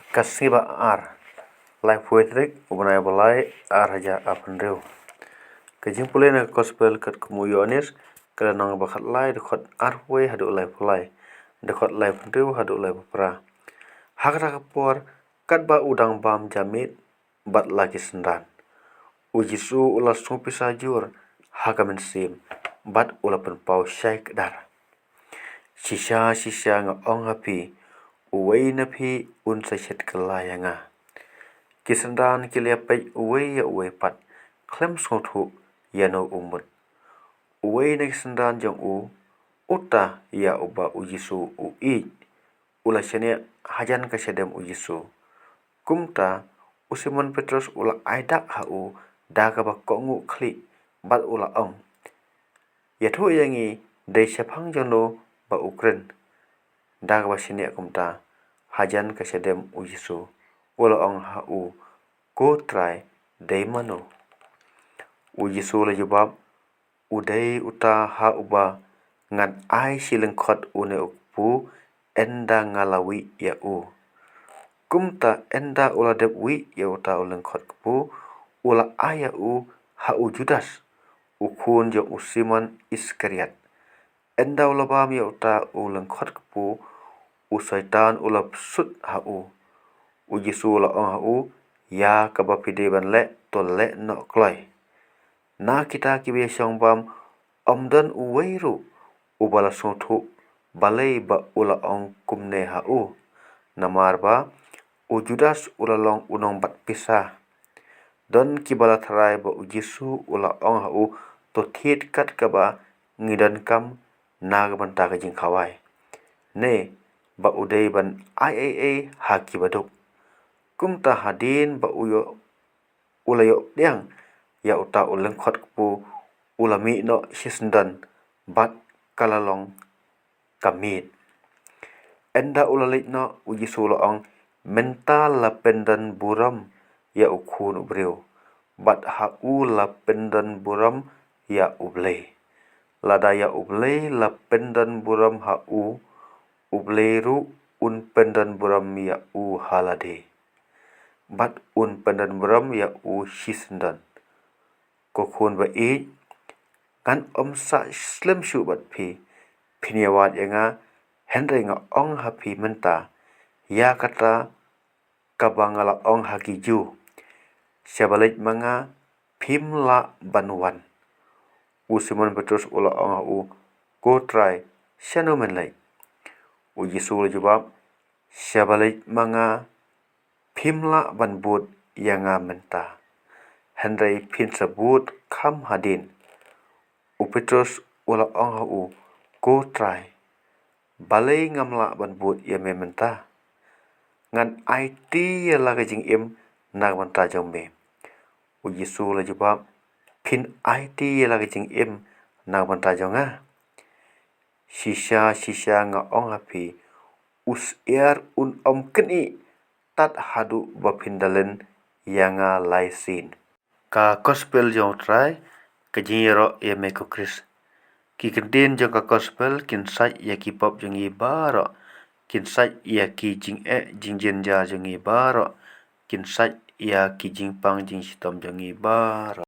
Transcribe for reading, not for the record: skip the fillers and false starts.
Kasiba ar lai poetrik ubnai balai ar haja apandeu. Kajing pulai na gospel kat kumuyonis kala nang bakat lai dekot ar pue hadu lai pulai. Dekot lai pandeu hadu lai pupra. Hakra kapor kat ba udang bam jamit bat lagi sendan. Ujisu ula sumpi sajur hakamen sim bat ula penpau syai kedar. Sisa nga ong hapi uwei na phi un sa chet kelayanga. Kisendan kiliapay uwei ya uwei pat klem sothu yano umut. Uwei na kisendan jong uta ya uba ujisu ui. Ula syania hajan kasyadem ujisu. Kumta Simon Petrus ula aidak hau daga ba kongu kli bat ula ong. Yathu yangi dei syapang jono ba ukren. Daga ba syania kumta hajan kasyadem ujisu. Ula ong hau ko try dei mano. Ujisu la jawab udai uta ha uba ngan ai silengkot une ukpu enda ngalawi ya Kumta enda ula dep wi ya uta ulengkot kepu ula aya hau Judas ukun jo Simon Iskariot. Enda ula bam ya uta ulengkot kepu usaitan ula sut hau. Ujisu ula ong hau ya kabapide ban le to le no kloi. Na kita kibe syong bam omdan uweiru ubala sothu balai ba ula ong kumne hau. Namar ba Judas ula long unong bat pisah. Don kibala tharai ba ujisu ula ong hau to thiet kat kaba ngidan kam nagaban ta kajing khawai. Ne ba udai ban ai haki baduk. Kumta hadin ba ulayo diang ya uta ulengkot kepu ulami no hisendan bat kalalong kamit. Enda ulalik no ujisu ong mental lapendan buram ya ukun ubreu. Bat hau lapendan buram ya uble. Lada ya uble lapendan buram hau ubleru un pendan buram ya halade. Bat un pendan buram ya hisendan. Kokun ba kan sa slem syu bat piniawat yanga Henry nga ong hapi menta ya kata kabangala ong hakiju. Syabalik mga pimla banwan. Simon Petrus ula ong hau ko try syano menlai. Ujisu jawab syabalik mga pimla banbut yanga menta. Henry pin sebut kam hadin. Petrus ula ong hau ko try. Balai ngamla banbut ya mementa. Ngan IT ya laga jing nag menta jombe. Ujisu la jawab pin IT ya laga jing nag menta jonga. Sisa nga ong hapi un keni tat hadu bapindalen yanga laisin. Ka gospel jong try kajiro ya meko Chris. Ki kedin jong ka gospel kin sai ya ki pop jong baro. Kin sai ya ki jing jenja jong baro. Kin sai ya ki jing pang jing sitom jong baro.